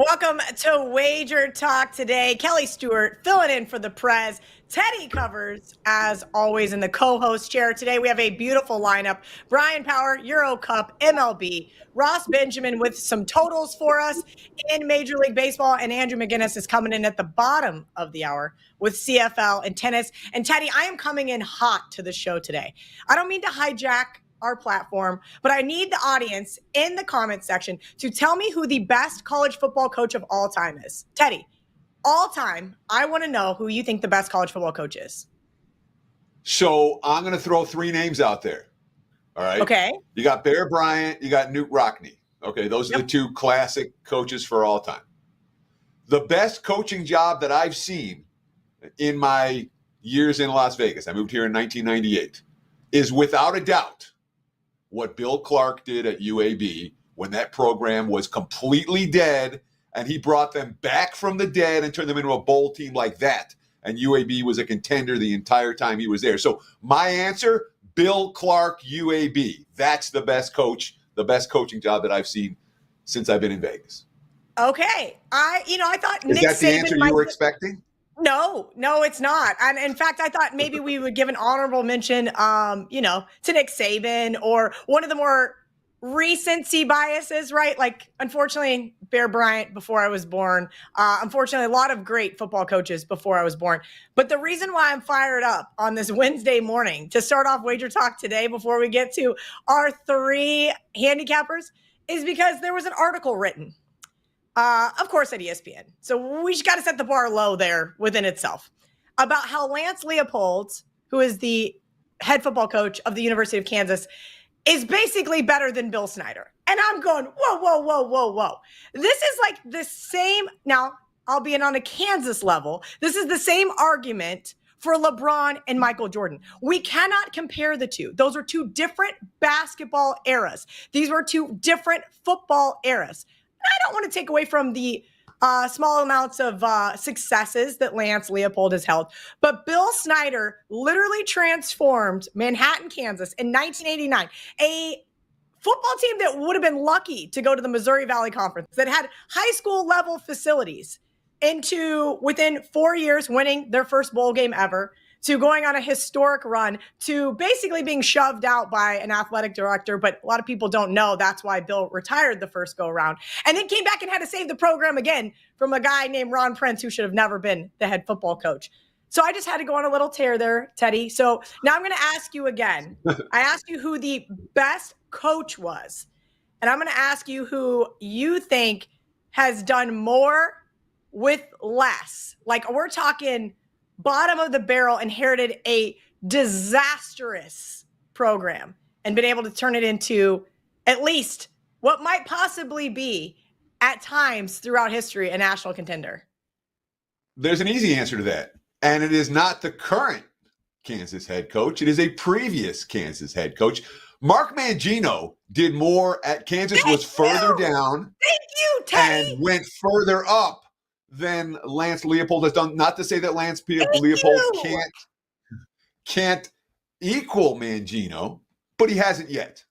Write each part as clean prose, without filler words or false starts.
Welcome to Wager Talk Today. Kelly Stewart filling in for the Prez. Teddy covers, as always, in the co-host chair. Today we have a beautiful lineup. Bryan Power, Euro Cup, MLB. Ross Benjamin with some totals for us in Major League Baseball. And Andrew McInnis is coming in at the bottom of the hour with CFL and tennis. And Teddy, I am coming in hot to the show today. I don't mean to hijack our platform, but I need the audience in the comment section to tell me who the best college football coach of all time is. Teddy, all time, I want to know who you think the best college football coach is. So I'm going to throw three names out there. All right. Okay. You got Bear Bryant, you got Newt Rockne. Okay. Those are the two classic coaches for all time. The best coaching job that I've seen in my years in Las Vegas, I moved here in 1998, is without a doubt what Bill Clark did at UAB when that program was completely dead, and he brought them back from the dead and turned them into a bowl team like that. And UAB was a contender the entire time he was there. So my answer, Bill Clark, UAB. That's the best coach, the best coaching job that I've seen since I've been in Vegas. Okay. I thought Nick Saban. Is that the answer you were expecting? No, it's not. And in fact, I thought maybe we would give an honorable mention, to Nick Saban or one of the more recency biases, right? Like, unfortunately, Bear Bryant before I was born. Unfortunately, a lot of great football coaches before I was born. But the reason why I'm fired up on this Wednesday morning to start off Wager Talk today before we get to our three handicappers is because there was an article written. Of course, at ESPN. So we just got to set the bar low there within itself about how Lance Leopold, who is the head football coach of the University of Kansas, is basically better than Bill Snyder. And I'm going, whoa. This is like the same. Now, albeit on a Kansas level, this is the same argument for LeBron and Michael Jordan. We cannot compare the two. Those are two different basketball eras. These were two different football eras. I don't want to take away from the small amounts of successes that Lance Leopold has held, but Bill Snyder literally transformed Manhattan, Kansas in 1989, a football team that would have been lucky to go to the Missouri Valley Conference, that had high school level facilities, into within 4 years winning their first bowl game ever, to going on a historic run, to basically being shoved out by an athletic director. But a lot of people don't know that's why Bill retired the first go around, and then came back and had to save the program again from a guy named Ron Prince, who should have never been the head football coach. So I just had to go on a little tear there, Teddy. So now I'm going to ask you again. I asked you who the best coach was, and I'm going to ask you who you think has done more with less. Like, we're talking bottom of the barrel, inherited a disastrous program and been able to turn it into at least what might possibly be at times throughout history a national contender. There's an easy answer to that. And it is not the current Kansas head coach. It is a previous Kansas head coach. Mark Mangino did more at Kansas, was further down. Thank you, Teddy. And went further up than Lance Leopold has done. Not to say that Lance Leopold can't equal Mangino, but he hasn't yet.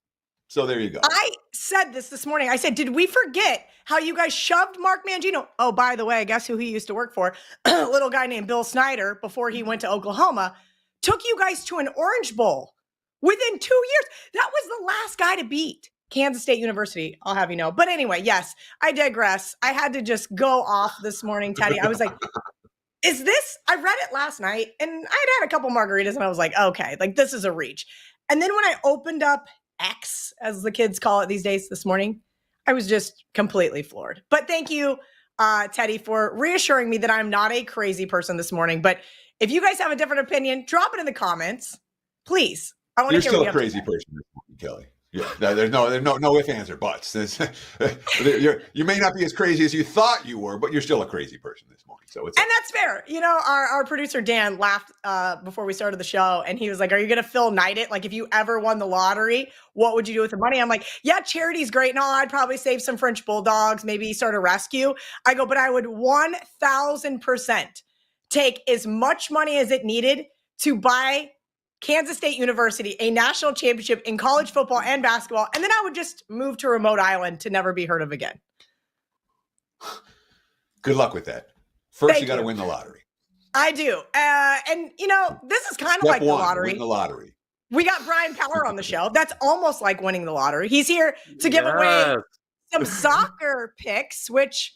So there you go. I said this morning. I said, did we forget how you guys shoved Mark Mangino? Oh, by the way, guess who he used to work for? A little guy named Bill Snyder, before he went to Oklahoma, took you guys to an Orange Bowl within 2 years. That was the last guy to beat Kansas State University, I'll have you know. But anyway, yes, I digress. I had to just go off this morning, Teddy. I was like, is this? I read it last night, and I had a couple margaritas, and I was like, okay, like, this is a reach. And then when I opened up X, as the kids call it these days, this morning, I was just completely floored. But thank you, Teddy, for reassuring me that I'm not a crazy person this morning. But if you guys have a different opinion, drop it in the comments, please. I want to hear. You're still a crazy person this morning, Kelly. Yeah, there's no ifs, ands, or buts. You may not be as crazy as you thought you were, but you're still a crazy person this morning. So it's that's fair. You know, our producer Dan laughed before we started the show, and he was like, "Are you going to Phil Knight it? Like, if you ever won the lottery, what would you do with the money?" I'm like, "Yeah, charity's great and all. I'd probably save some French bulldogs, maybe start a rescue." I go, "But I would 1,000% take as much money as it needed to buy Kansas State University a national championship in college football and basketball, and then I would just move to a remote island to never be heard of again." Good luck with that. First, Thank you got to you. win the lottery. I do. And, this is kind of Step like the one, lottery. win the lottery. We got Bryan Power on the show. That's almost like winning the lottery. He's here to give away some soccer picks, which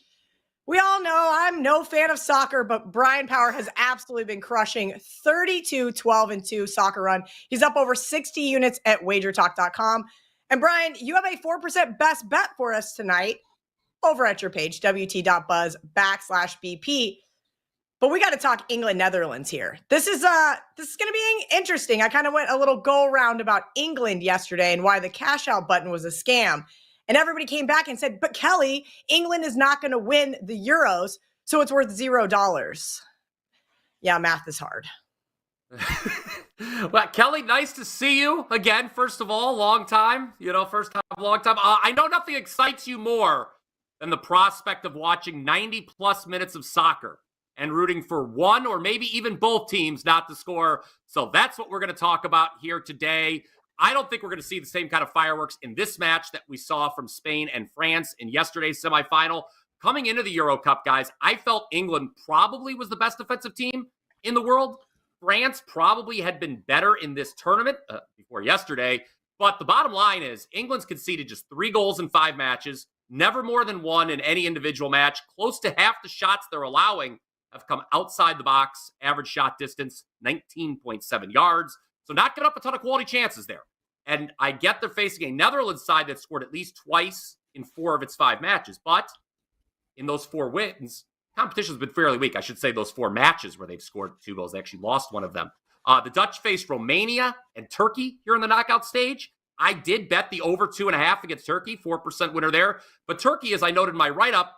we all know I'm no fan of soccer, but Bryan Power has absolutely been crushing 32, 12-2 soccer run. He's up over 60 units at WagerTalk.com. And Bryan, you have a 4% best bet for us tonight over at your page, wt.buzz/BP. But we got to talk England, Netherlands here. This is going to be interesting. I kind of went a little go around about England yesterday and why the cash out button was a scam. And everybody came back and said, but Kelly, England is not going to win the Euros, so it's worth $0. Yeah, math is hard. Well, Kelly, nice to see you again. First of all, long time. First time, long time. I know nothing excites you more than the prospect of watching 90-plus minutes of soccer and rooting for one or maybe even both teams not to score. So that's what we're going to talk about here today. I don't think we're going to see the same kind of fireworks in this match that we saw from Spain and France in yesterday's semifinal. Coming into the Euro Cup, guys, I felt England probably was the best defensive team in the world. France probably had been better in this tournament before yesterday. But the bottom line is England's conceded just 3 goals in 5 matches, never more than 1 in any individual match. Close to half the shots they're allowing have come outside the box. Average shot distance, 19.7 yards. So not giving up a ton of quality chances there. And I get they're facing a Netherlands side that scored at least twice in 4 of its 5 matches. But in those 4 wins, competition's been fairly weak. I should say those 4 matches where they've scored 2 goals. They actually lost one of them. The Dutch faced Romania and Turkey here in the knockout stage. I did bet the over 2.5 against Turkey, 4% winner there. But Turkey, as I noted in my write-up,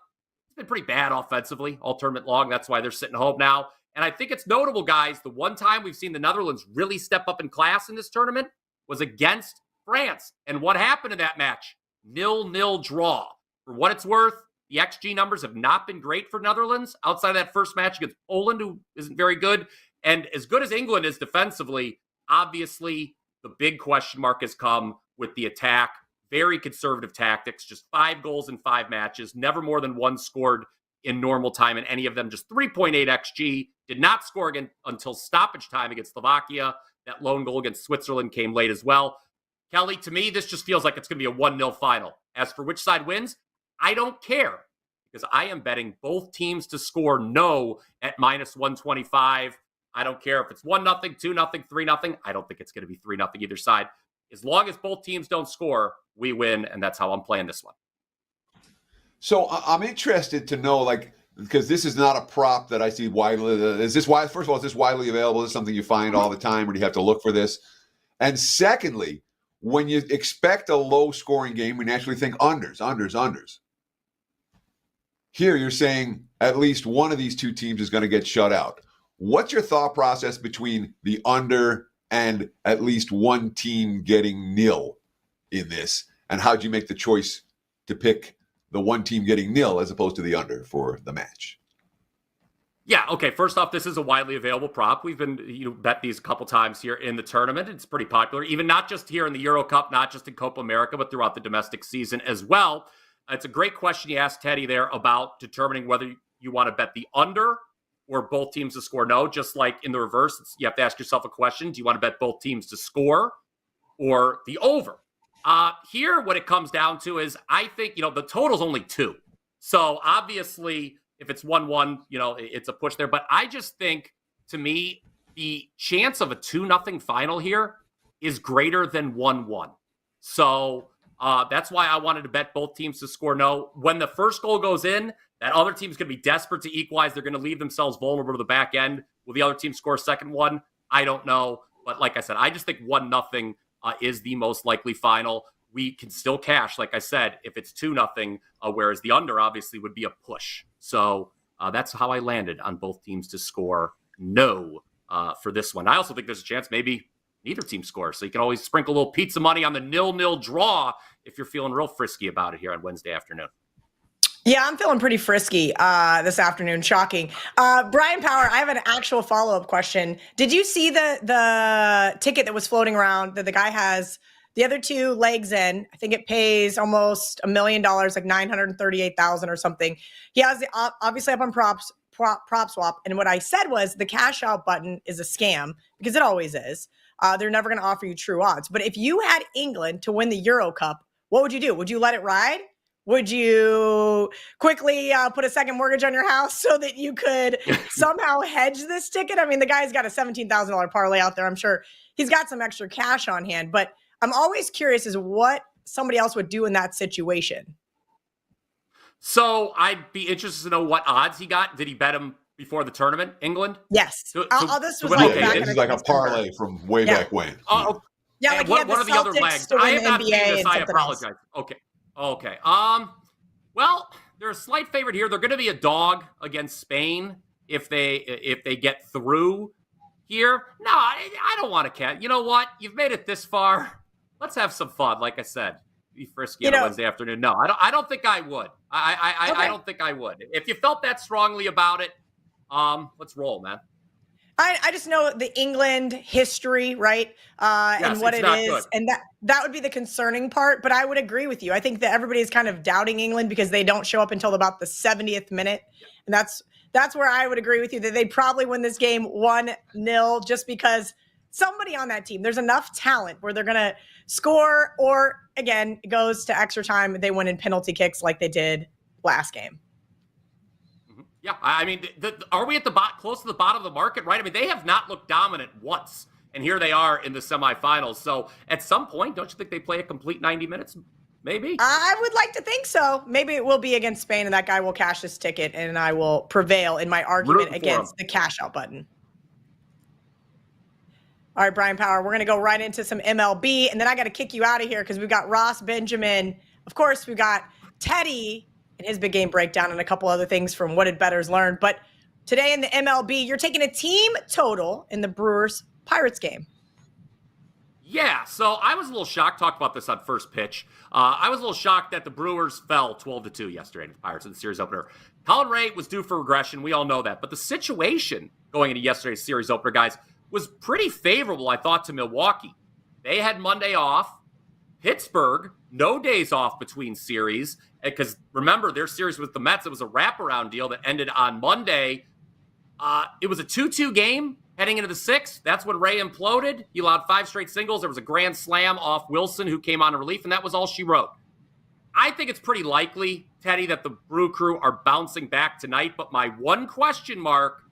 been pretty bad offensively all tournament long. That's why they're sitting home now. And I think it's notable, guys, the one time we've seen the Netherlands really step up in class in this tournament was against France. And what happened in that match? 0-0 draw. For what it's worth, the XG numbers have not been great for Netherlands outside of that first match against Poland, who isn't very good. And as good as England is defensively, obviously the big question mark has come with the attack. Very conservative tactics, just 5 goals in 5 matches, never more than 1 scored in normal time in any of them, just 3.8 XG, did not score again until stoppage time against Slovakia. That lone goal against Switzerland came late as well. Kelly, to me, this just feels like it's going to be a 1-0 final. As for which side wins, I don't care because I am betting both teams to score no at -125. I don't care if it's 1-0, 2-0, 3-0. I don't think it's going to be 3-0 either side. As long as both teams don't score, we win, and that's how I'm playing this one. So I'm interested to know, because this is not a prop that I see widely. First of all, is this widely available? Is this something you find all the time, or do you have to look for this? And secondly, when you expect a low-scoring game, we naturally think unders. Here you're saying at least one of these 2 teams is going to get shut out. What's your thought process between the under and at least one team getting nil in this? And how'd you make the choice to pick the one team getting nil as opposed to the under for the match? Yeah, okay. First off, this is a widely available prop. We've been bet these a couple times here in the tournament. It's pretty popular, even not just here in the Euro Cup, not just in Copa America, but throughout the domestic season as well. It's a great question you asked Teddy there about determining whether you want to bet the under or both teams to score no. Just like in the reverse, you have to ask yourself a question. Do you want to bet both teams to score or the over? Here, what it comes down to is I think, the total's only 2. So obviously, if it's 1-1, it's a push there. But I just think, to me, the chance of a 2-0 final here is greater than 1-1. So that's why I wanted to bet both teams to score no. When the first goal goes in, that other team's going to be desperate to equalize. They're going to leave themselves vulnerable to the back end. Will the other team score a second one? I don't know. But like I said, I just think 1-0 is the most likely final. We can still cash, like I said, if it's 2-0, whereas the under obviously would be a push. So that's how I landed on both teams to score no for this one. I also think there's a chance maybe neither team scores. So you can always sprinkle a little pizza money on the 0-0 draw if you're feeling real frisky about it here on Wednesday afternoon. Yeah, I'm feeling pretty frisky this afternoon. Shocking. Bryan Power, I have an actual follow-up question. Did you see the ticket that was floating around that the guy has The other two legs in, I think it pays almost $1 million, like 938,000 or something. He has the obviously up on prop swap. And what I said was the cash out button is a scam because it always is. They're never going to offer you true odds. But if you had England to win the Euro Cup, what would you do? Would you let it ride? Would you quickly put a second mortgage on your house so that you could somehow hedge this ticket? I mean, the guy's got a $17,000 parlay out there. I'm sure he's got some extra cash on hand, but I'm always curious as what somebody else would do in that situation. So I'd be interested to know what odds he got. Did he bet him before the tournament, England? Yes. This was this is like a parlay from way back when. Oh, yeah. Like what are the other legs? I have not seen this. I apologize. Okay. Well, they're a slight favorite here. They're going to be a dog against Spain if they get through here. No, I don't want to cat. You know what? You've made it this far. Let's have some fun. Like I said, be frisky on a Wednesday afternoon. No, I don't think I would. I don't think I would. If you felt that strongly about it, let's roll, man. I just know the England history, right? And what it is. Good. And that would be the concerning part. But I would agree with you. I think that everybody's kind of doubting England because they don't show up until about the 70th minute. And that's where I would agree with you that they'd probably win this game 1-0 just because somebody on that team, there's enough talent where they're going to score, or again, it goes to extra time. They win in penalty kicks like they did last game. Yeah, I mean, are we at the close to the bottom of the market, right? I mean, they have not looked dominant once, and here they are in the semifinals. So at some point, don't you think they play a complete 90 minutes? Maybe. I would like to think so. Maybe it will be against Spain, and that guy will cash his ticket, and I will prevail in my argument against the cash out button. All right, Brian Power, we're going to go right into some MLB, and then I got to kick you out of here because we've got Ross Benjamin. Of course, we've got Teddy and his big game breakdown and a couple other things from what did Bettors learn. But today in the MLB, you're taking a team total in the Brewers-Pirates game. Yeah, so I was a little shocked. Talked about this on First Pitch. I was a little shocked that the Brewers fell 12-2 yesterday to the Pirates in the series opener. Colin Ray was due for regression. We all know that. But the situation going into yesterday's series opener, guys, was pretty favorable, I thought, to Milwaukee. They had Monday off. Pittsburgh, no days off between series. Because remember, their series with the Mets, it was a wraparound deal that ended on Monday. It was a 2-2 game heading into the sixth. That's when Ray imploded. He allowed 5 straight singles. There was a grand slam off Wilson, who came on in relief, and that was all she wrote. I think it's pretty likely, Teddy, that the Brew Crew are bouncing back tonight, but my one question mark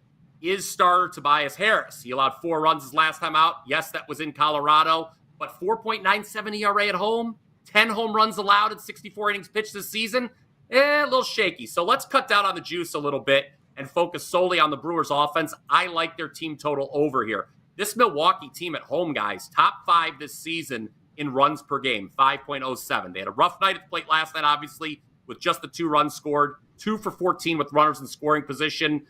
is starter Tobias Harris. He allowed 4 runs his last time out. Yes, that was in Colorado, but 4.97 ERA at home, 10 home runs allowed in 64 innings pitched this season. A little shaky. So let's cut down on the juice a little bit and focus solely on the Brewers offense. I like their team total over here. This Milwaukee team at home, guys, top 5 this season in runs per game, 5.07. They had a rough night at the plate last night, obviously, with just the 2 runs scored, 2 for 14 with runners in scoring position.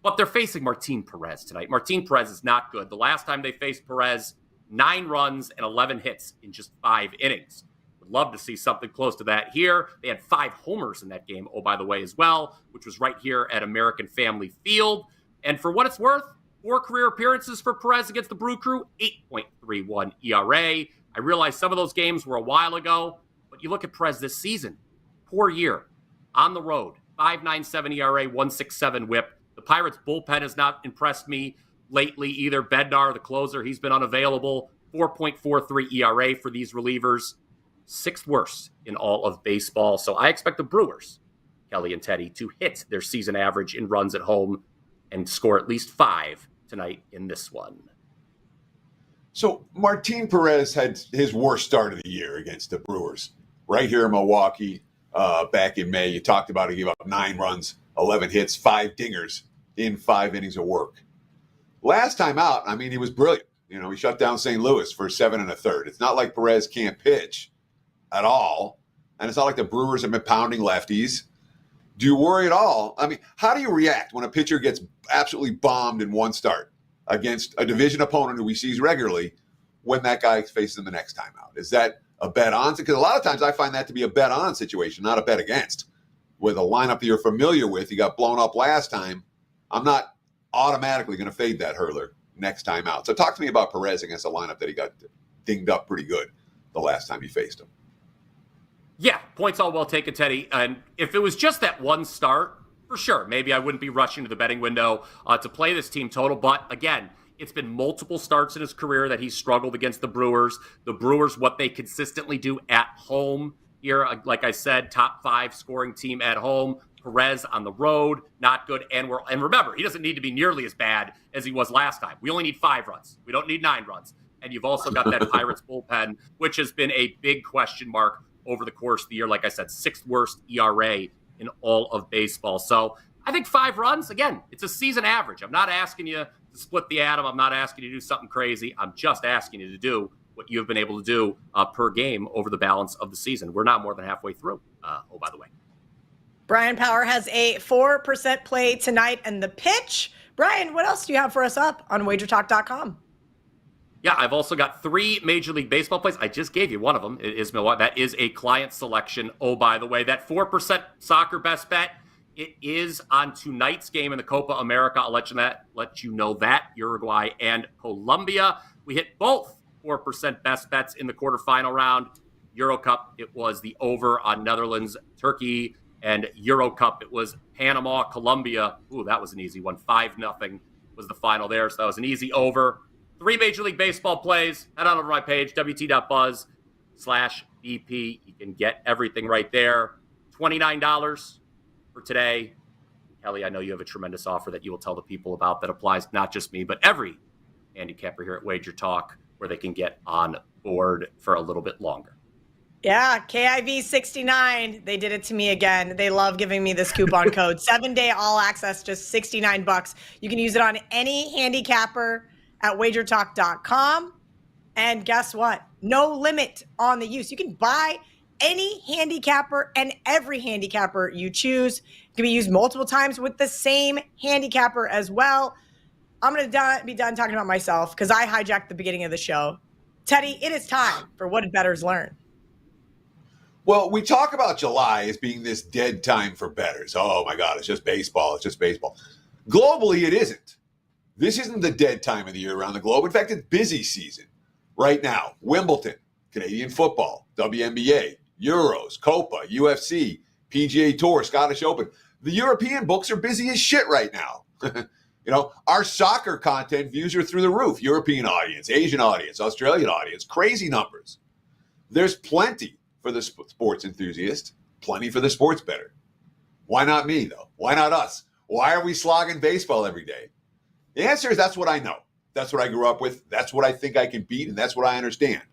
But they're facing Martin Perez tonight. Martin Perez is not good. The last time they faced Perez, 9 runs and 11 hits in just 5 innings. Would love to see something close to that here. They had 5 homers in that game, oh, by the way, as well, which was right here at American Family Field. And for what it's worth, 4 career appearances for Perez against the Brew Crew, 8.31 ERA. I realize some of those games were a while ago, but you look at Perez this season, poor year, on the road, 5.97 ERA, 1.67 whip. The Pirates' bullpen has not impressed me lately either. Bednar, the closer, he's been unavailable. 4.43 ERA for these relievers. 6th worst in all of baseball. So I expect the Brewers, Kelly and Teddy, to hit their season average in runs at home and score at least 5 tonight in this one. So Martin Perez had his worst start of the year against the Brewers. Right here in Milwaukee back in May. You talked about he gave up 9 runs, 11 hits, 5 dingers in 5 innings of work. Last time out, I mean, he was brilliant. You know, he shut down St. Louis for 7 1/3. It's not like Perez can't pitch at all. And it's not like the Brewers have been pounding lefties. Do you worry at all? I mean, how do you react when a pitcher gets absolutely bombed in one start against a division opponent who we see regularly when that guy faces them the next time out? Is that a bet on? Because a lot of times I find that to be a bet on situation, not a bet against. With a lineup that you're familiar with, you got blown up last time. I'm not automatically going to fade that hurler next time out. So talk to me about Perez against a lineup that he got dinged up pretty good the last time you faced him. Yeah, points all well taken, Teddy. And if it was just that one start, for sure, maybe I wouldn't be rushing to the betting window to play this team total. But again, it's been multiple starts in his career that he's struggled against the Brewers. The Brewers, what they consistently do at home here, like I said, top 5 scoring team at home. Perez on the road, not good. And remember, he doesn't need to be nearly as bad as he was last time. We only need 5 runs. We don't need 9 runs. And you've also got that Pirates bullpen, which has been a big question mark over the course of the year. Like I said, 6th worst ERA in all of baseball. So I think 5 runs, again, it's a season average. I'm not asking you to split the atom. I'm not asking you to do something crazy. I'm just asking you to do what you've been able to do per game over the balance of the season. We're not more than halfway through. Oh, by the way. Brian Power has a 4% play tonight and the pitch. Brian, what else do you have for us up on WagerTalk.com? Yeah, I've also got 3 Major League Baseball plays. I just gave you one of them. It is Milwaukee. That is a client selection. Oh, by the way, that 4% soccer best bet, it is on tonight's game in the Copa America. I'll let you know that Uruguay and Colombia. We hit both 4% best bets in the quarterfinal round. Euro Cup, it was the over on Netherlands, Turkey, and Euro Cup, it was Panama, Colombia. Ooh, that was an easy one. 5-0 was the final there, so that was an easy over. 3 Major League Baseball plays. Head on over to my page, wt.buzz/BP. You can get everything right there. $29 for today. Kelly, I know you have a tremendous offer that you will tell the people about that applies not just me, but every handicapper here at Wager Talk, where they can get on board for a little bit longer. Yeah, KIV69. They did it to me again. They love giving me this coupon code. 7-day all access, just $69. You can use it on any handicapper at wagertalk.com. And guess what? No limit on the use. You can buy any handicapper and every handicapper you choose. It can be used multiple times with the same handicapper as well. I'm going to be done talking about myself because I hijacked the beginning of the show. Teddy, it is time for What Did Bettors Learn? Well, we talk about July as being this dead time for bettors. Oh, my God, it's just baseball. It's just baseball. Globally, it isn't. This isn't the dead time of the year around the globe. In fact, it's busy season right now. Wimbledon, Canadian football, WNBA, Euros, Copa, UFC, PGA Tour, Scottish Open. The European books are busy as shit right now. Our soccer content views are through the roof. European audience, Asian audience, Australian audience, crazy numbers. There's plenty for the sports enthusiast, plenty for the sports bettor. Why not me, though? Why not us? Why are we slogging baseball every day? The answer is that's what I know. That's what I grew up with. That's what I think I can beat, and that's what I understand.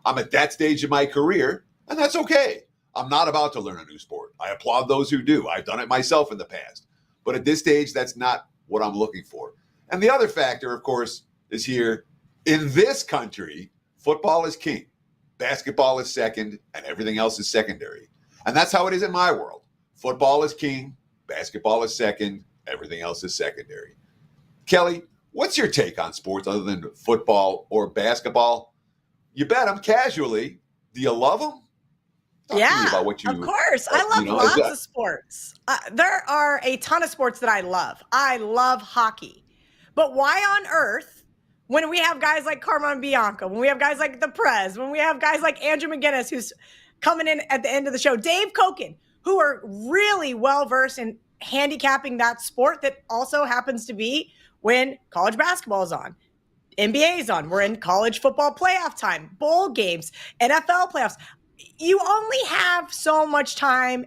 I'm at that stage of my career, and that's okay. I'm not about to learn a new sport. I applaud those who do. I've done it myself in the past. But at this stage, that's not what I'm looking for. And the other factor, of course, is here. In this country, football is king. Basketball is second, and everything else is secondary. And that's how it is in my world. Football is king. Basketball is second. Everything else is secondary. Kelly, what's your take on sports other than football or basketball? You bet them casually. Do you love them? Talk to me about what you, of course. I love lots of sports. There are a ton of sports that I love. I love hockey. But why on earth, when we have guys like Carmen Bianca, when we have guys like the Prez, when we have guys like Andrew McInnis, who's coming in at the end of the show, Dave Koken, who are really well-versed in handicapping that sport that also happens to be when college basketball is on, NBA is on, we're in college football playoff time, bowl games, NFL playoffs. You only have so much time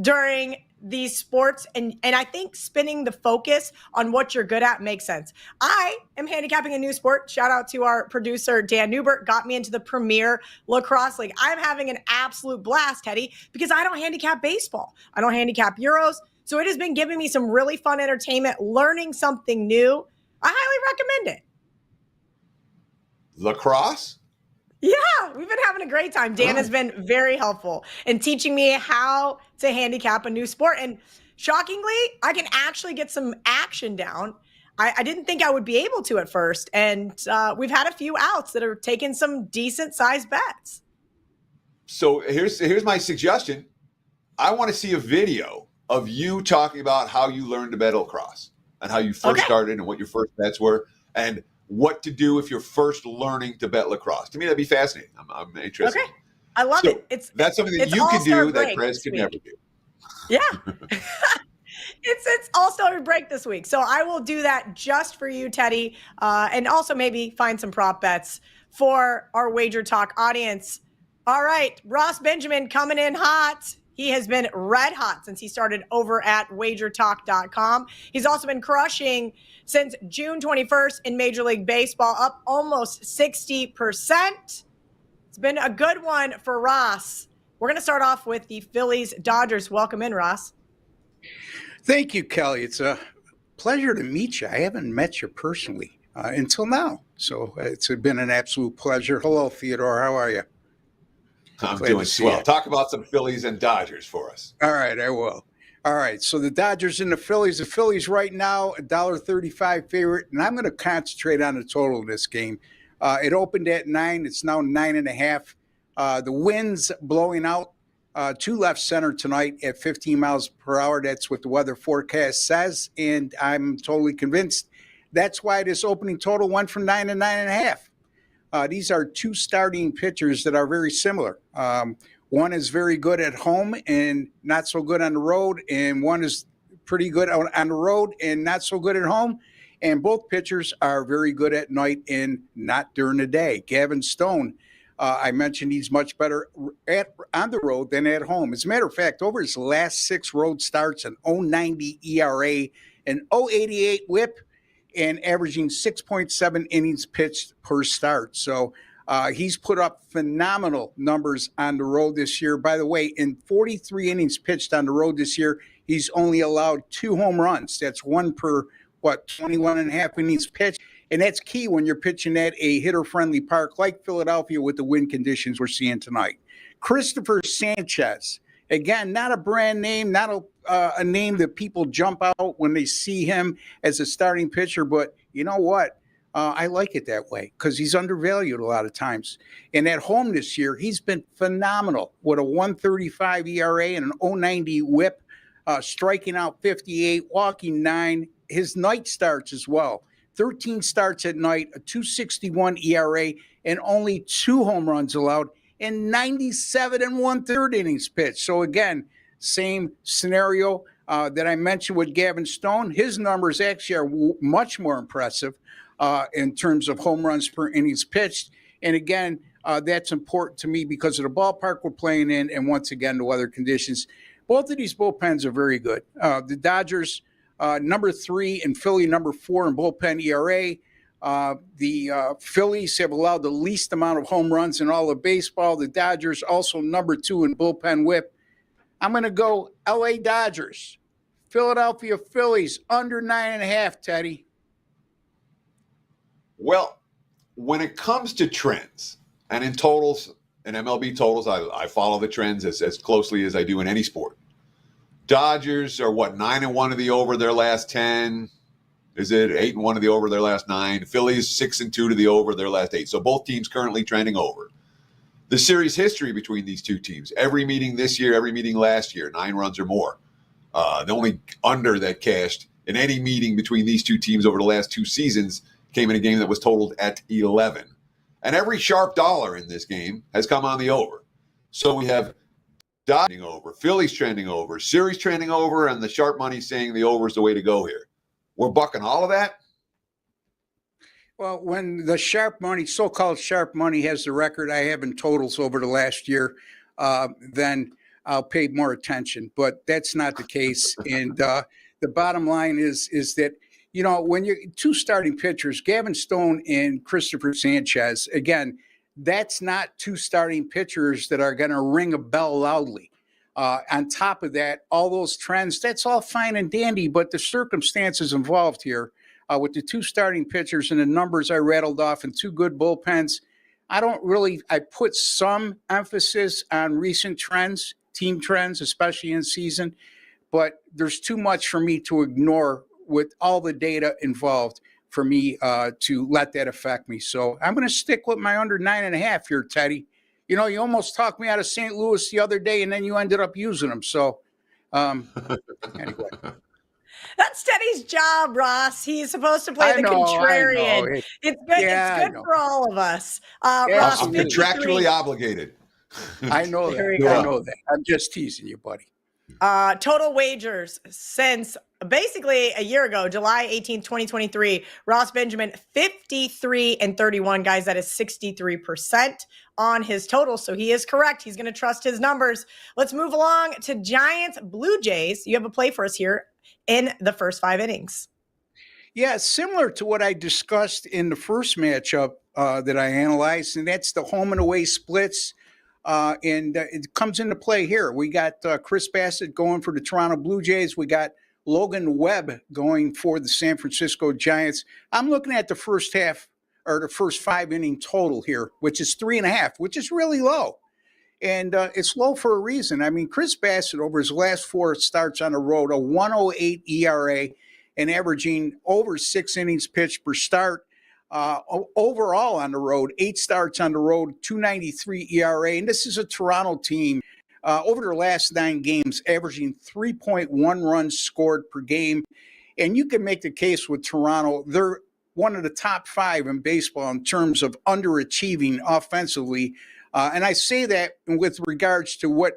during these sports, and I think spinning the focus on what you're good at makes sense. I am handicapping a new sport. Shout out to our producer, Dan Newbert, got me into the Premier Lacrosse League. I'm having an absolute blast, Teddy, because I don't handicap baseball. I don't handicap Euros. So it has been giving me some really fun entertainment, learning something new. I highly recommend it. Lacrosse? Yeah, we've been having a great time. Dan has been very helpful in teaching me how to handicap a new sport. And shockingly, I can actually get some action down. I didn't think I would be able to at first. And we've had a few outs that are taking some decent sized bets. So here's my suggestion. I want to see a video of you talking about how you learned to bet lacrosse and how you first started and what your first bets were. And what to do if you're first learning to bet lacrosse. To me, that'd be fascinating. I'm interested. Okay. I love it. That's something that you can do that Prez could never do. Yeah. It's All-Star break this week. So I will do that just for you, Teddy, and also maybe find some prop bets for our Wager Talk audience. All right, Ross Benjamin coming in hot. He has been red hot since he started over at WagerTalk.com. He's also been crushing since June 21st in Major League Baseball, up almost 60%. It's been a good one for Ross. We're going to start off with the Phillies Dodgers. Welcome in, Ross. Thank you, Kelly. It's a pleasure to meet you. I haven't met you personally until now. So it's been an absolute pleasure. Hello, Theodore. How are you? I'm doing swell. Talk about some Phillies and Dodgers for us. All right, I will. All right, so the Dodgers and the Phillies. The Phillies right now, $1.35 favorite, and I'm going to concentrate on the total in this game. It opened at 9. It's now 9.5. The wind's blowing out to left center tonight at 15 miles per hour. That's what the weather forecast says, and I'm totally convinced that's why this opening total went from 9 to 9.5. These are two starting pitchers that are very similar. One is very good at home and not so good on the road, and one is pretty good on the road and not so good at home. And both pitchers are very good at night and not during the day. Gavin Stone, I mentioned he's much better on the road than at home. As a matter of fact, over his last 6 road starts, an 0.90 ERA, an 0.88 WHIP, and averaging 6.7 innings pitched per start. So he's put up phenomenal numbers on the road this year. By the way, in 43 innings pitched on the road this year, he's only allowed 2 home runs. That's one per, 21 and a half innings pitched. And that's key when you're pitching at a hitter-friendly park like Philadelphia with the wind conditions we're seeing tonight. Christopher Sanchez, again, not a brand name, not a name that people jump out when they see him as a starting pitcher, but you know what? I like it that way because he's undervalued a lot of times. And at home this year, he's been phenomenal with a 1.35 ERA and an 0.90 WHIP, striking out 58, walking 9. His night starts as well. 13 starts at night, a 2.61 ERA, and only 2 home runs allowed, and 97 1/3 innings pitched. So again, same scenario that I mentioned with Gavin Stone. His numbers actually are much more impressive in terms of home runs per innings pitched. And again, that's important to me because of the ballpark we're playing in, and once again, the weather conditions. Both of these bullpens are very good. The Dodgers, number 3, and Philly, number 4 in bullpen ERA. The Phillies have allowed the least amount of home runs in all of baseball. The Dodgers also number 2 in bullpen whip. I'm going to go LA Dodgers. Philadelphia Phillies under 9.5, Teddy. Well, when it comes to trends and in totals and MLB totals, I follow the trends as closely as I do in any sport. Dodgers are 9-1 of the over their last 10. Is it 8-1 of the over their last 9? Phillies 6-2 to the over their last 8. So both teams currently trending over. The series history between these two teams, every meeting this year, every meeting last year, 9 runs or more. The only under that cashed in any meeting between these two teams over the last 2 seasons came in a game that was totaled at 11. And every sharp dollar in this game has come on the over. So we have Dodgers trending over, Phillies trending over, series trending over, and the sharp money saying the over is the way to go here. We're bucking all of that. Well, when the sharp money, so-called sharp money, has the record I have in totals over the last year, then I'll pay more attention. But that's not the case. And the bottom line is that, you know, when you're 2 starting pitchers, Gavin Stone and Christopher Sanchez, again, that's not 2 starting pitchers that are going to ring a bell loudly. On top of that, all those trends, that's all fine and dandy, but the circumstances involved here with the 2 starting pitchers and the numbers I rattled off and 2 good bullpens, I put some emphasis on recent trends, team trends, especially in season, but there's too much for me to ignore with all the data involved for me to let that affect me. So I'm going to stick with my under 9.5 here, Teddy. You know, you almost talked me out of St. Louis the other day, and then you ended up using them. So, anyway. That's Teddy's job, Ross. He's supposed to play I the know. contrarian. It's good. Yeah, It's good for all of us. Yeah, Ross, I'm 53. contractually obligated. I know There we that. go. I know that. I'm just teasing you, buddy. Total wagers since basically a year ago, July 18th, 2023, Ross Benjamin, 53-31, guys. That is 63% on his total. So he is correct. He's going to trust his numbers. Let's move along to Giants Blue Jays. You have a play for us here in the first 5 innings. Yeah, similar to what I discussed in the first matchup that I analyzed, and that's the home and away splits. And it comes into play here. We got Chris Bassett going for the Toronto Blue Jays. We got Logan Webb going for the San Francisco Giants. I'm looking at the first half or the first 5 inning total here, which is 3.5, which is really low. And it's low for a reason. I mean, Chris Bassett over his last 4 starts on the road, a 1.08 ERA and averaging over 6 innings pitched per start. Overall on the road, 8 starts on the road, 2.93 ERA. And this is a Toronto team over their last 9 games, averaging 3.1 runs scored per game. And you can make the case with Toronto. They're one of the top 5 in baseball in terms of underachieving offensively. And I say that with regards to what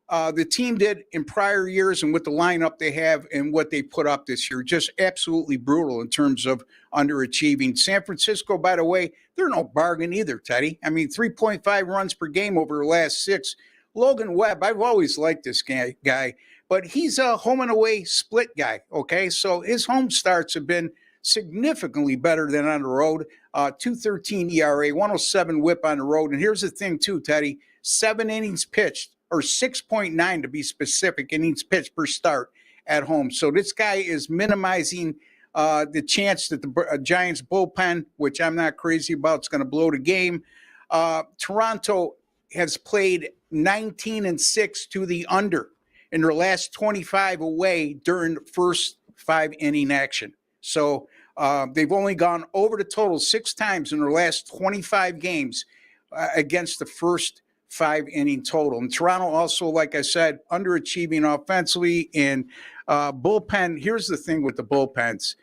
the team did in prior years and with the lineup they have and what they put up this year. Just absolutely brutal in terms of underachieving. San Francisco, by the way, they're no bargain either, Teddy. I mean, 3.5 runs per game over the last 6. Logan Webb, I've always liked this guy, but he's a home and away split guy, okay? So his home starts have been significantly better than on the road. 2.13 ERA, 1.07 whip on the road. And here's the thing, too, Teddy, 7 innings pitched, or 6.9 to be specific, innings pitched per start at home. So this guy is minimizing the chance that the Giants bullpen, which I'm not crazy about, is going to blow the game. Toronto has played 19-6 to the under in their last 25 away during the first 5 inning action. So they've only gone over the total 6 times in their last 25 games against the first 5 inning total. And Toronto also, like I said, underachieving offensively and bullpen. Here's the thing with the bullpens.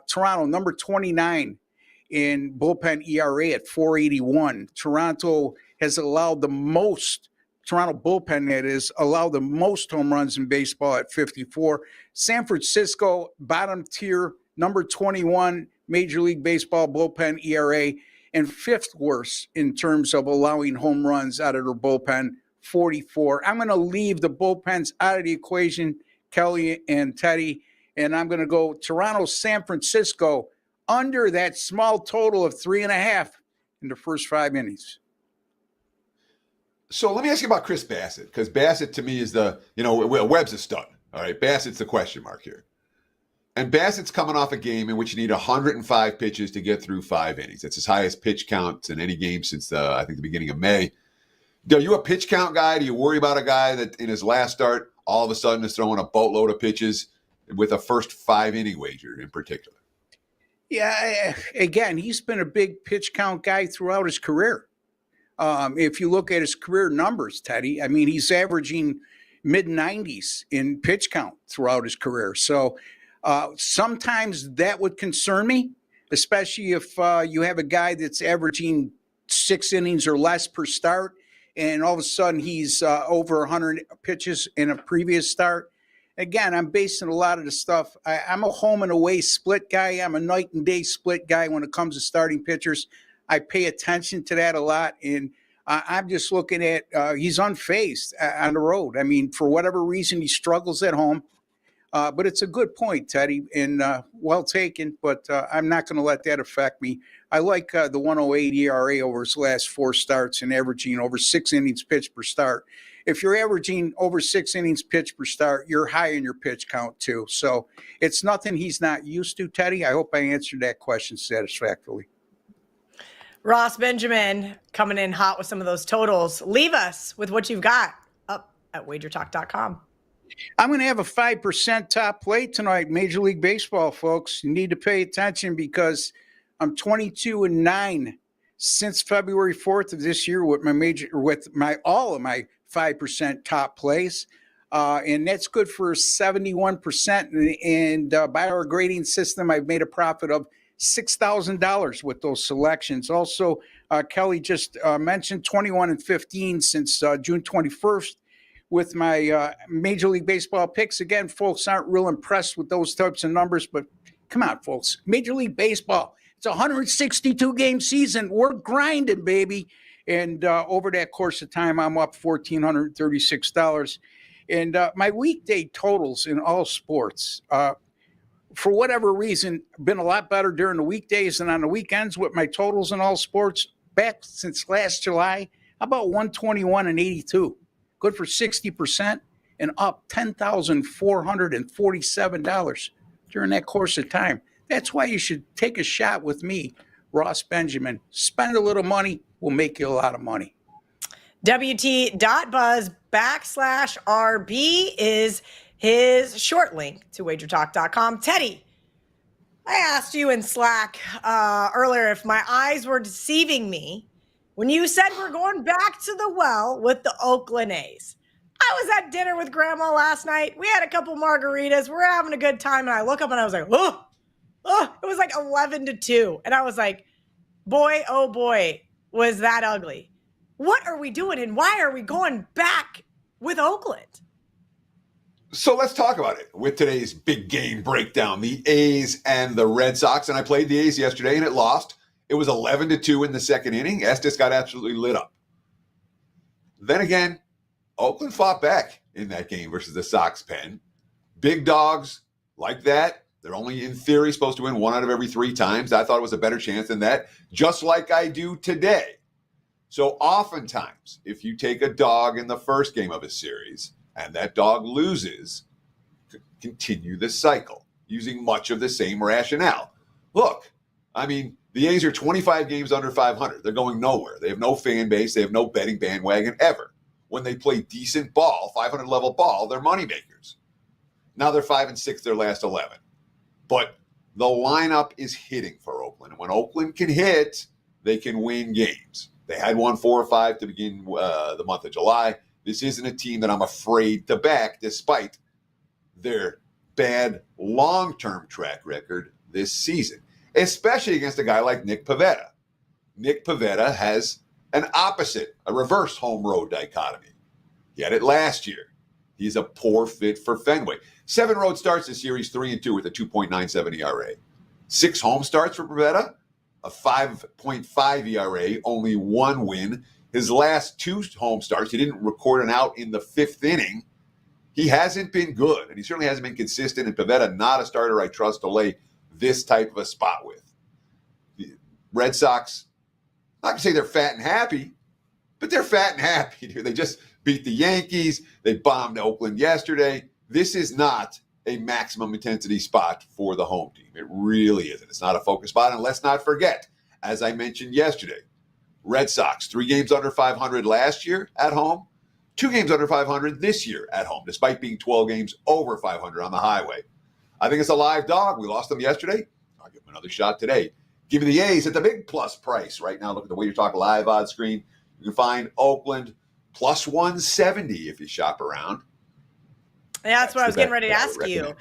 Toronto, number 29 in bullpen ERA at 4.81. Toronto has allowed the most, Toronto bullpen that is, allowed the most home runs in baseball at 54. San Francisco, bottom tier, number 21 Major League Baseball bullpen ERA, and 5th worst in terms of allowing home runs out of their bullpen, 44. I'm going to leave the bullpens out of the equation, Kelly and Teddy, and I'm going to go Toronto, San Francisco, under that small total of 3.5 in the first 5 innings. So let me ask you about Chris Bassett, because Bassett to me is Webb's a stud. All right, Bassett's the question mark here. And Bassett's coming off a game in which you need 105 pitches to get through 5 innings. That's his highest pitch count in any game since, I think, the beginning of May. Are you a pitch count guy? Do you worry about a guy that in his last start all of a sudden is throwing a boatload of pitches with a first 5 inning wager in particular? Yeah, again, he's been a big pitch count guy throughout his career. If you look at his career numbers, Teddy, I mean, he's averaging mid-90s in pitch count throughout his career. So sometimes that would concern me, especially if you have a guy that's averaging 6 innings or less per start, and all of a sudden he's over 100 pitches in a previous start. Again, I'm basing a lot of the stuff. I'm a home and away split guy. I'm a night and day split guy when it comes to starting pitchers. I pay attention to that a lot, and I'm just looking at he's unfazed on the road. I mean, for whatever reason, he struggles at home. But it's a good point, Teddy, and well taken, but I'm not going to let that affect me. I like the 1.08 ERA over his last 4 starts and averaging over 6 innings pitched per start. If you're averaging over 6 innings pitched per start, you're high in your pitch count too. So it's nothing he's not used to, Teddy. I hope I answered that question satisfactorily. Ross Benjamin coming in hot with some of those totals. Leave us with what you've got up at WagerTalk.com. I'm going to have a 5% top play tonight, Major League Baseball, folks. You need to pay attention because I'm 22-9 since February 4th of this year with all of my 5% top plays. and that's good for 71%. And by our grading system, I've made a profit of $6,000 with those selections. Also, Kelly just mentioned 21-15 since June 21st with my Major League Baseball picks. Again, folks aren't real impressed with those types of numbers, but come on, folks. Major League Baseball, it's a 162-game season. We're grinding, baby. And over that course of time, I'm up $1,436. And my weekday totals in all sports, for whatever reason, been a lot better during the weekdays than on the weekends with my totals in all sports. Back since last July, about 121-82. Good for 60% and up $10,447 during that course of time. That's why you should take a shot with me, Ross Benjamin. Spend a little money, will make you a lot of money. WT.buzz/RB is his short link to WagerTalk.com. Teddy, I asked you in Slack earlier if my eyes were deceiving me when you said we're going back to the well with the Oakland A's. I was at dinner with Grandma last night. We had a couple margaritas. We're having a good time. And I look up and I was like, oh, it was like 11-2. And I was like, boy, oh boy, was that ugly. What are we doing and why are we going back with Oakland? So let's talk about it with today's big game breakdown, the A's and the Red Sox. And I played the A's yesterday and it lost. It was 11-2 in the second inning. Estes got absolutely lit up. Then again, Oakland fought back in that game versus the Sox pen. Big dogs like that, they're only in theory supposed to win 1 out of every 3 times. I thought it was a better chance than that, just like I do today. So oftentimes, if you take a dog in the first game of a series and that dog loses, continue the cycle using much of the same rationale. Look, I mean, the A's are 25 games under 500. They're going nowhere. They have no fan base. They have no betting bandwagon ever. When they play decent ball, 500 level ball, they're moneymakers. Now they're 5-6 their last 11. But the lineup is hitting for Oakland. And when Oakland can hit, they can win games. They had won 4 or 5 to begin the month of July. This isn't a team that I'm afraid to back despite their bad long-term track record this season, especially against a guy like Nick Pivetta. Nick Pivetta has an opposite, a reverse home road dichotomy. He had it last year. He's a poor fit for Fenway. 7 road starts this year. He's 3-2 with a 2.97 ERA. 6 home starts for Pivetta, a 5.5 ERA, only 1 win. His last 2 home starts, he didn't record an out in the 5th inning. He hasn't been good, and he certainly hasn't been consistent. And Pivetta, not a starter I trust to lay this type of a spot with. The Red Sox, not going to say they're fat and happy, but they're fat and happy. They just beat the Yankees. They bombed Oakland yesterday. This is not a maximum intensity spot for the home team. It really isn't. It's not a focus spot. And let's not forget, as I mentioned yesterday, Red Sox, 3 games under 500 last year at home, 2 games under 500 this year at home, despite being 12 games over 500 on the highway. I think it's a live dog. We lost them yesterday. I'll give them another shot today. Give me the A's at the big plus price right now. Look at the WagerTalk live odds screen. You can find Oakland plus 170 if you shop around. Yeah, that's what I was getting ready to ask you,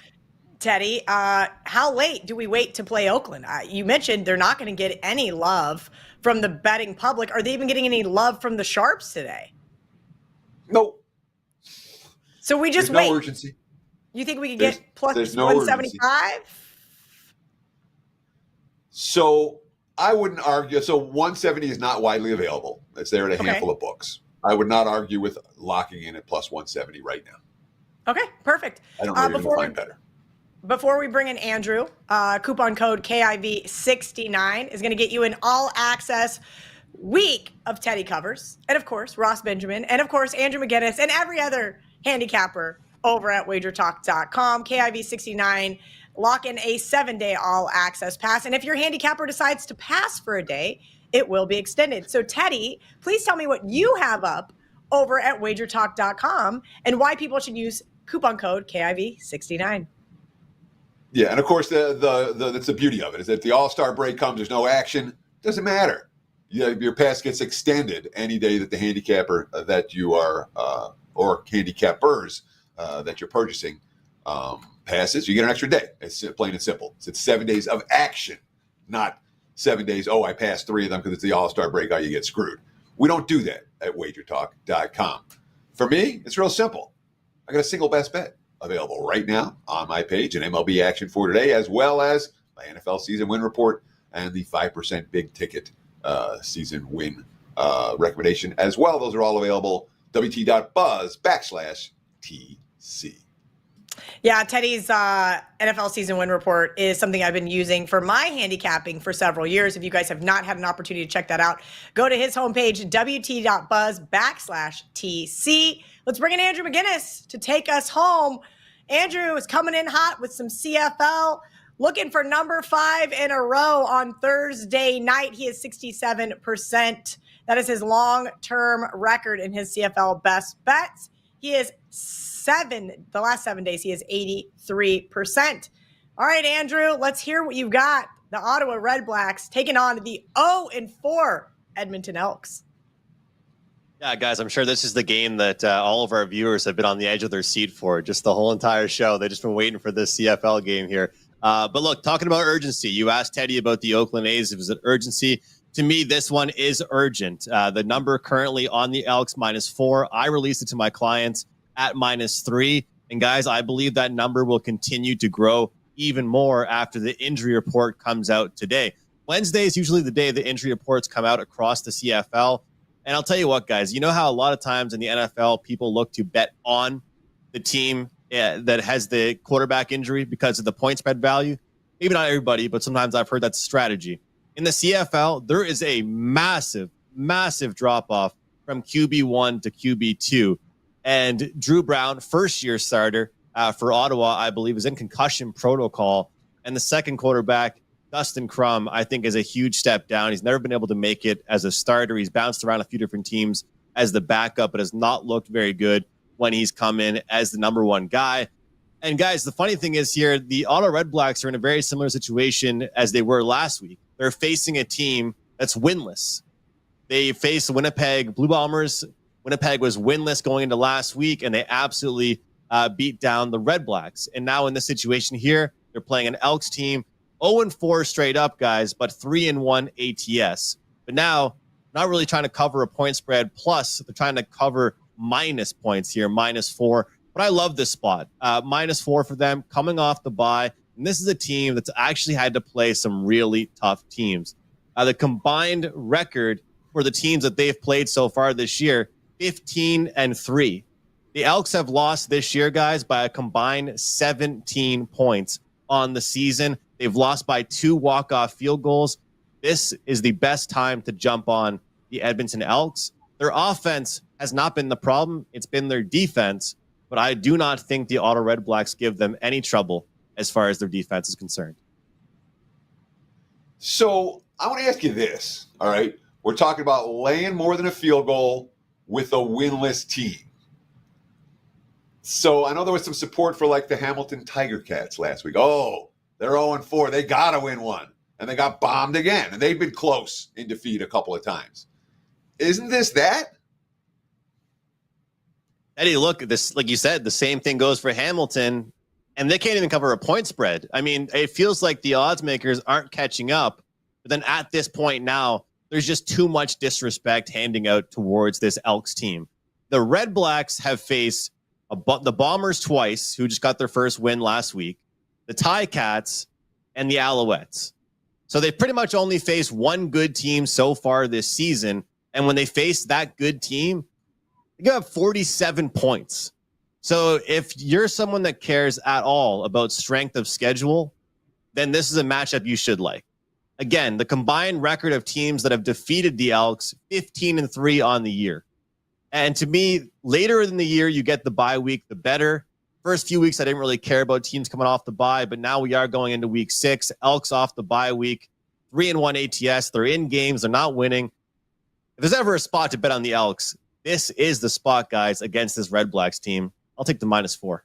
Teddy. How late do we wait to play Oakland? You mentioned they're not going to get any love from the betting public. Are they even getting any love from the Sharps today? No. So we just There's wait. No urgency. You think we could get plus no 175? So I wouldn't argue. So 170 is not widely available. It's there at a handful of books. I would not argue with locking in at plus 170 right now. Okay, perfect. I don't know you're going to find better. Before we bring in Andrew, coupon code KIV69 is going to get you an all-access week of Teddy covers. And, of course, Ross Benjamin. And, of course, Andrew McInnis and every other handicapper over at WagerTalk.com. KIV69, lock in a 7-day all-access pass. And if your handicapper decides to pass for a day, it will be extended. So, Teddy, please tell me what you have up over at WagerTalk.com and why people should use coupon code KIV69. Yeah, and of course, that's the beauty of it is that the All-Star break comes, there's no action, doesn't matter. Your pass gets extended any day that the handicapper that you are, or handicappers that you're purchasing passes, you get an extra day. It's plain and simple. It's 7 days of action, not 7 days. Oh, I passed 3 of them because it's the All-Star breakout. You get screwed. We don't do that at WagerTalk.com. For me, it's real simple. I got a single best bet available right now on my page, and MLB action for today, as well as my NFL season win report and the 5% big ticket season win recommendation as well. Those are all available. WT.buzz/TC. Yeah, Teddy's NFL season win report is something I've been using for my handicapping for several years. If you guys have not had an opportunity to check that out, go to his homepage, WT.buzz/TC. Let's bring in Andrew McInnis to take us home. Andrew is coming in hot with some CFL, looking for number 5 in a row on Thursday night. He is 67%. That is his long-term record in his CFL best bets. He is the last 7 days, he is 83%. All right, Andrew, let's hear what you've got. The Ottawa Redblacks taking on the 0-4 Edmonton Elks. Yeah, guys, I'm sure this is the game that all of our viewers have been on the edge of their seat for just the whole entire show. They've just been waiting for this CFL game here. But look, talking about urgency, you asked Teddy about the Oakland A's. If it was an urgency. To me, this one is urgent. The number currently on the Elks, -4. I released it to my clients at -3. And guys, I believe that number will continue to grow even more after the injury report comes out today. Wednesday is usually the day the injury reports come out across the CFL. And I'll tell you what, guys, you know how a lot of times in the NFL, people look to bet on the team that has the quarterback injury because of the point spread value? Maybe not everybody, but sometimes I've heard that's a strategy. In the CFL, there is a massive, massive drop-off from QB1 to QB2. And Drew Brown, first-year starter for Ottawa, I believe, is in concussion protocol. And the second quarterback, Dustin Crum, I think is a huge step down. He's never been able to make it as a starter. He's bounced around a few different teams as the backup, but has not looked very good when he's come in as the number 1 guy. And guys, the funny thing is here, the Ottawa Redblacks are in a very similar situation as they were last week. They're facing a team that's winless. They faced the Winnipeg Blue Bombers. Winnipeg was winless going into last week, and they absolutely beat down the Redblacks. And now in this situation here, they're playing an Elks team, 0-4 straight up, guys, but 3-1 ATS. But now, not really trying to cover a point spread, plus they're trying to cover minus points here, -4. But I love this spot. -4 for them, coming off the bye. And this is a team that's actually had to play some really tough teams. The combined record for the teams that they've played so far this year, 15-3. The Elks have lost this year, guys, by a combined 17 points on the season. They've lost by 2 walk-off field goals. This is the best time to jump on the Edmonton Elks. Their offense has not been the problem. It's been their defense. But I do not think the Ottawa Redblacks give them any trouble as far as their defense is concerned. So I want to ask you this, all right? We're talking about laying more than a field goal with a winless team. So I know there was some support for like the Hamilton Tiger Cats last week. Oh, they're 0-4. They got to win one. And they got bombed again. And they've been close in defeat a couple of times. Isn't this that? Eddie, look, this, like you said, the same thing goes for Hamilton, and they can't even cover a point spread. I mean, it feels like the odds makers aren't catching up. But then at this point now, there's just too much disrespect handing out towards this Elks team. The Redblacks have faced the Bombers twice, who just got their first win last week, the Ticats, and the Alouettes. So they pretty much only faced one good team so far this season. And when they face that good team, they got 47 points. So if you're someone that cares at all about strength of schedule, then this is a matchup you should like. Again, the combined record of teams that have defeated the Elks, 15-3 on the year. And to me, later in the year, you get the bye week, the better. First few weeks, I didn't really care about teams coming off the bye, but now we are going into week 6. Elks off the bye week, 3-1 ATS. They're in games. They're not winning. If there's ever a spot to bet on the Elks, this is the spot, guys, against this Redblacks team. I'll take the -4.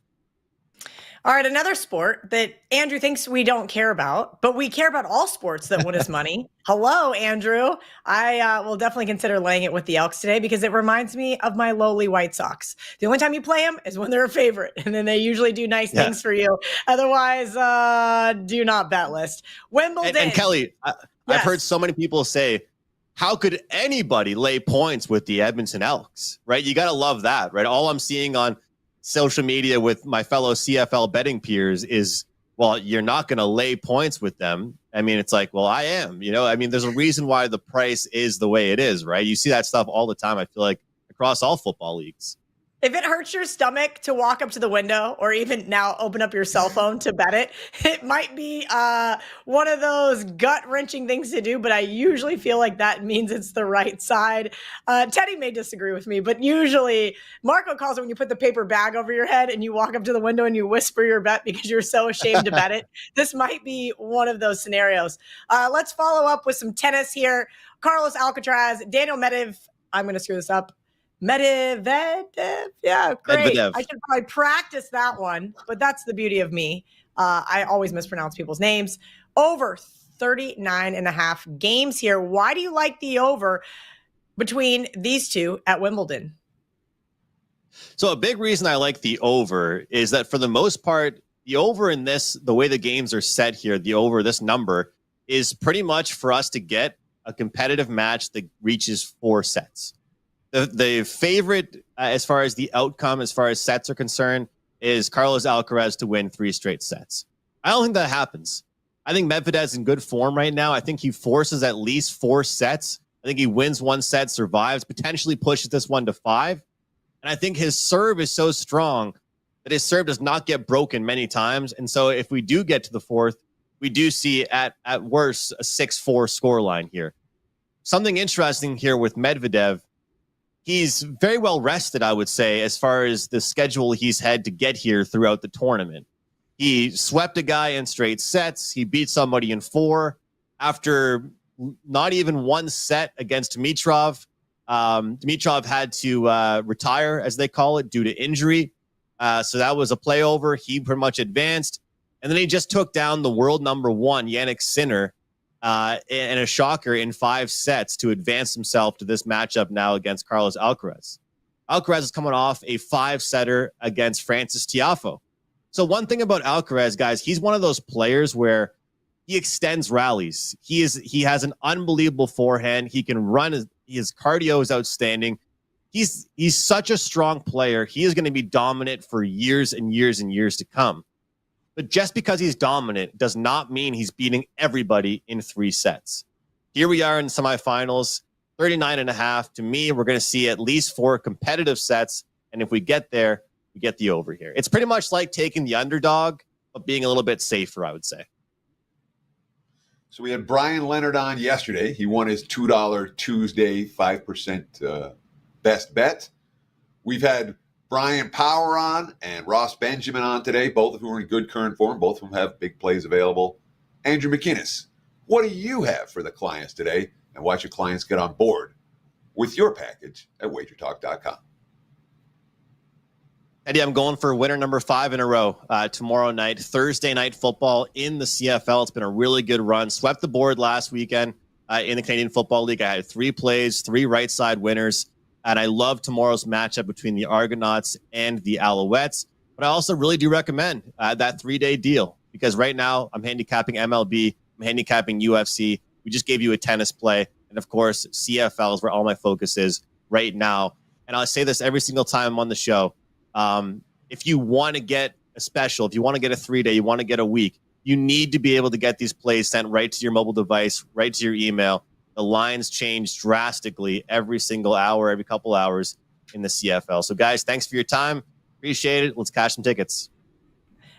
All right, another sport that Andrew thinks we don't care about, but we care about all sports that win us money. Hello, Andrew. I will definitely consider laying it with the Elks today because it reminds me of my lowly White Sox. The only time you play them is when they're a favorite, and then they usually do nice things for you. Otherwise, do not bet list. Wimbledon. And Kelly, I've heard so many people say, how could anybody lay points with the Edmonton Elks, right? You got to love that, right? All I'm seeing on social media with my fellow CFL betting peers is, well, you're not going to lay points with them. I mean, it's like, well, I am, I mean, there's a reason why the price is the way it is, right? You see that stuff all the time. I feel like across all football leagues. If it hurts your stomach to walk up to the window or even now open up your cell phone to bet it, it might be one of those gut-wrenching things to do, but I usually feel like that means it's the right side. Teddy may disagree with me, but usually Marco calls it when you put the paper bag over your head and you walk up to the window and you whisper your bet because you're so ashamed to bet it. This might be one of those scenarios. Let's follow up with some tennis here. Carlos Alcaraz, Daniil Medvedev, I'm going to screw this up. Medvedev. Yeah, great. Medvedev. I should probably practice that one, but that's the beauty of me. I always mispronounce people's names. Over 39.5 games here. Why do you like the over between these two at Wimbledon? So a big reason I like the over is that for the most part, the over in this, the way the games are set here, the over, this number, is pretty much for us to get a competitive match that reaches 4 sets. The favorite, as far as the outcome, as far as sets are concerned, is Carlos Alcaraz to win 3 straight sets. I don't think that happens. I think Medvedev's in good form right now. I think he forces at least 4 sets. I think he wins 1 set, survives, potentially pushes this one to 5. And I think his serve is so strong that his serve does not get broken many times. And so if we do get to the 4th, we do see at worst a 6-4 scoreline here. Something interesting here with Medvedev, he's very well rested, I would say, as far as the schedule he's had to get here throughout the tournament. He swept a guy in straight sets. He beat somebody in 4 after not even 1 set against Dimitrov. Dimitrov had to retire, as they call it, due to injury. So that was a playover. He pretty much advanced. And then he just took down the world number 1, Jannik Sinner, and a shocker in 5 sets to advance himself to this matchup now against Carlos Alcaraz. Alcaraz is coming off a 5-setter against Francis Tiafoe. So one thing about Alcaraz, guys, he's one of those players where he extends rallies. He has an unbelievable forehand. He can run. His cardio is outstanding. He's such a strong player. He is going to be dominant for years and years and years to come. But just because he's dominant does not mean he's beating everybody in 3 sets. Here we are in the semifinals, 39.5. To me, we're going to see at least 4 competitive sets. And if we get there, we get the over here. It's pretty much like taking the underdog, but being a little bit safer, I would say. So we had Bryan Leonard on yesterday. He won his $2 Tuesday 5% best bet. We've had Brian Power on and Ross Benjamin on today, both of whom are in good current form. Both of them have big plays available. Andrew McInnis, what do you have for the clients today? And watch your clients get on board with your package at WagerTalk.com. Eddie, I'm going for winner number 5 in a row tomorrow night. Thursday night football in the CFL. It's been a really good run. Swept the board last weekend in the Canadian Football League. I had 3 plays, 3 right side winners. And I love tomorrow's matchup between the Argonauts and the Alouettes. But I also really do recommend that 3-day deal because right now I'm handicapping MLB, I'm handicapping UFC. We just gave you a tennis play. And of course, CFL is where all my focus is right now. And I'll say this every single time I'm on the show. If you want to get a special, if you want to get a 3-day, you want to get a week, you need to be able to get these plays sent right to your mobile device, right to your email. The lines change drastically every single hour, every couple hours in the CFL. So, guys, thanks for your time. Appreciate it. Let's cash some tickets.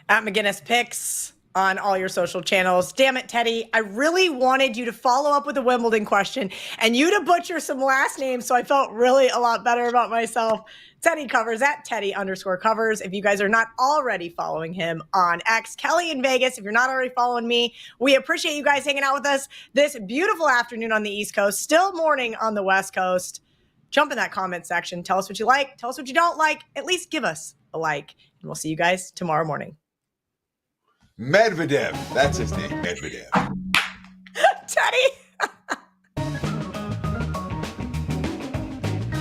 At McInnis Picks on all your social channels. Damn it, Teddy. I really wanted you to follow up with a Wimbledon question and you to butcher some last names, so I felt really a lot better about myself. Teddy Covers at Teddy_Covers. If you guys are not already following him on X, Kelly in Vegas, if you're not already following me, we appreciate you guys hanging out with us this beautiful afternoon on the East Coast, still morning on the West Coast. Jump in that comment section. Tell us what you like. Tell us what you don't like. At least give us a like. And we'll see you guys tomorrow morning. Medvedev. That's his name, Medvedev. Teddy.